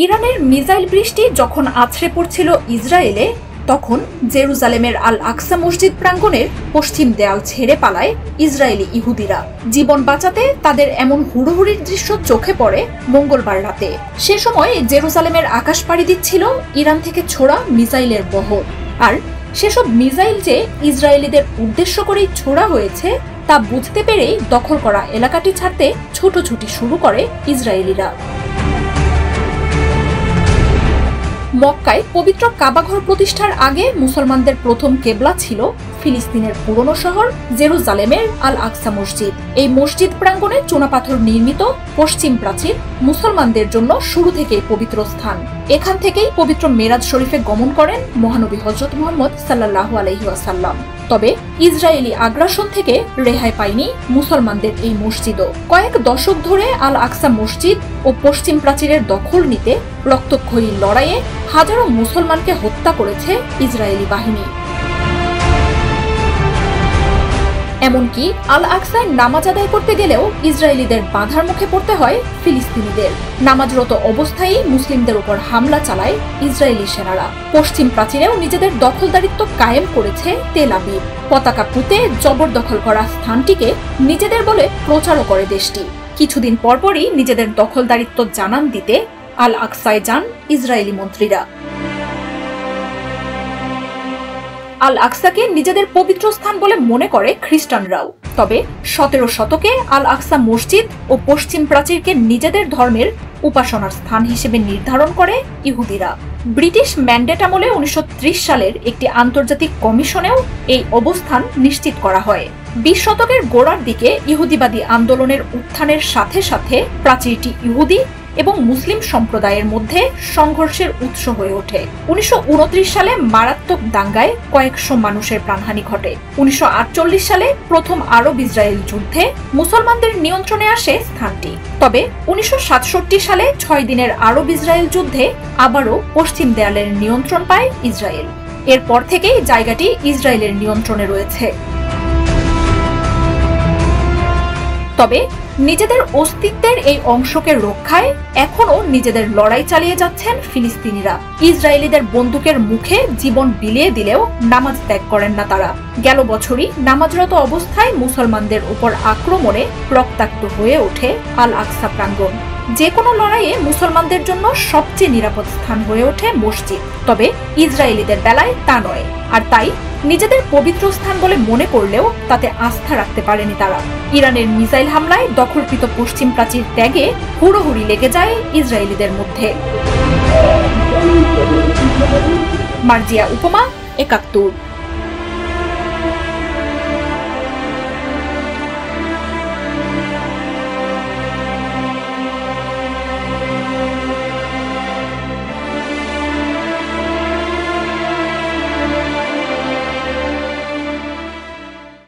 ইরানের মিসাইল বৃষ্টি যখন আছড়ে পড়ছিল ইসরায়েলে, তখন জেরুজালেমের আল আকসা মসজিদ প্রাঙ্গণের পশ্চিম দেয়াল ছেড়ে পালায় ইসরায়েলি ইহুদিরা। জীবন বাঁচাতে তাদের এমন হুড়োহুড়ির দৃশ্য চোখে পড়ে মঙ্গলবার রাতে। সে সময় জেরুজালেমের আকাশ পাড়ি দিচ্ছিল ইরান থেকে ছোড়া মিসাইলের বহর। আর সেসব মিসাইল যে ইসরায়েলিদের উদ্দেশ্য করেই ছোড়া হয়েছে তা বুঝতে পেরেই দখল করা এলাকাটি ছাড়তে ছোটাছুটি শুরু করে ইসরায়েলিরা। মক্কায় পবিত্র কাবাঘর প্রতিষ্ঠার আগে মুসলমানদের প্রথম কেবলা ছিল ফিলিস্তিনের পুরনো শহর জেরুজালেমের আল আকসা মসজিদ। এই মসজিদ প্রাঙ্গণে চুনাপাথর নির্মিত পশ্চিম প্রাচীর মুসলমানদের জন্য শুরু থেকেই পবিত্র স্থান। এখান থেকেই পবিত্র মেরাজ শরীফে গমন করেন মহানবী হযরত মুহাম্মদ সাল্লাল্লাহু আলাইহি ওয়াসাল্লাম। তবে ইসরায়েলি আগ্রাসন থেকে রেহাই পায়নি মুসলমানদের এই মসজিদও। কয়েক দশক ধরে আল আকসা মসজিদ ও পশ্চিম প্রাচীরের দখল নিতে রক্তক্ষয়ী লড়াইয়ে হাজারো মুসলমানকে হত্যা করেছে ইসরায়েলি বাহিনী। এমনকি আল আকসায় নামাজ আদায় করতে গেলেও ইসরায়েলিদের বাধার মুখে পড়তে হয় ফিলিস্তিনিদের। নামাজরত অবস্থায় মুসলিমদের উপর হামলা চালায় ইসরায়েলি সেনারা। পশ্চিম প্রাচীরেও নিজেদের দখলদারিত্ব কায়েম করেছে তেল আবিব। পতাকা পুঁতে জবরদখল করা স্থানটিকে নিজেদের বলে প্রচারও করে দেশটি। কিছুদিন পরপরই নিজেদের দখলদারিত্ব জানান দিতে আল আকসায় যান ইসরায়েলি মন্ত্রীরা। আল আকসাকে নিজেদের পবিত্র স্থান বলে মনে করে খ্রিস্টানরাও। তবে ১৭ শতকে আল আকসা মসজিদ ও পশ্চিম প্রাচীরকে নিজেদের ধর্মের উপাসনার স্থান হিসেবে নির্ধারণ করে ইহুদিরা। ব্রিটিশ ম্যান্ডেট আমলে ১৯৩০ সালের একটি আন্তর্জাতিক কমিশনেও এই অবস্থান নিশ্চিত করা হয়। ২০ শতকের গোড়ার দিকে ইহুদিবাদী আন্দোলনের উত্থানের সাথে সাথে প্রাচীরটি ইহুদি এবং মুসলিম সম্প্রদায়ের মধ্যে সংঘর্ষের উৎস হয়ে ওঠে। ১৯২৯ সালে মারাত্মক দাঙ্গায় কয়েকশো মানুষের প্রাণহানি ঘটে। ১৯৪৮ সালে প্রথম আরব ইসরায়েল যুদ্ধে মুসলমানদের নিয়ন্ত্রণে আসে স্থানটি। তবে ১৯৬৭ সালে ৬ দিনের আরব ইসরায়েল যুদ্ধে আবারও পশ্চিম দেয়ালের নিয়ন্ত্রণ পায় ইসরায়েল। এরপর থেকেই জায়গাটি ইসরায়েলের নিয়ন্ত্রণে রয়েছে। তবে নিজেদের অস্তিত্বের এই অংশকে রক্ষায় এখনো নিজেদের লড়াই চালিয়ে যাচ্ছেন ফিলিস্তিনিরা। ইসরায়েলিদের বন্দুকের মুখে জীবন বিলিয়ে দিলেও নামাজ ত্যাগ করেন না তারা। গেল বছরই নামাজরত অবস্থায় মুসলমানদের উপর আক্রমণে রক্তাক্ত হয়ে ওঠে আল আকসা প্রাঙ্গণ। যে কোনো লড়াইয়ে মুসলমানদের জন্য সবচেয়ে নিরাপদ স্থান হয়ে ওঠে মসজিদ। তবে ইসরায়েলিদের বেলায় তা নয়। আর তাই নিজেদের পবিত্র স্থান বলে মনে করলেও তাতে আস্থা রাখতে পারেনি তারা। ইরানের মিসাইল হামলায় দখলকৃত পশ্চিম প্রাচীর ত্যাগে হুড়োহুড়ি লেগে যায় ইসরায়েলিদের মধ্যে। মার্জিয়া উপমা, ৭১।